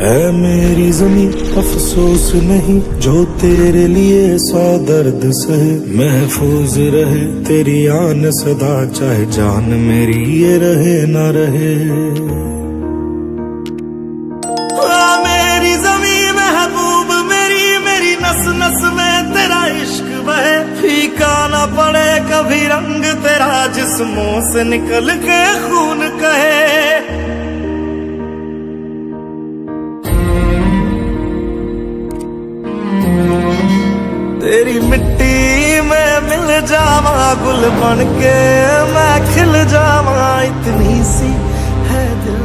है मेरी ज़मीं अफसोस नहीं, जो तेरे लिए 100 दर्द सहे। महफूज रहे तेरी आन सदा, चाहे जान मेरी ये रहे ना रहे। मेरी ज़मीं महबूब मेरी, मेरी नस नस में तेरा इश्क बहे। फीका ना पड़े कभी रंग तेरा, जिस्मों से निकल के खून कहे। तेरी मिट्टी में मिल जावा, गुल बन के मैं खिल जावा। इतनी सी है दिल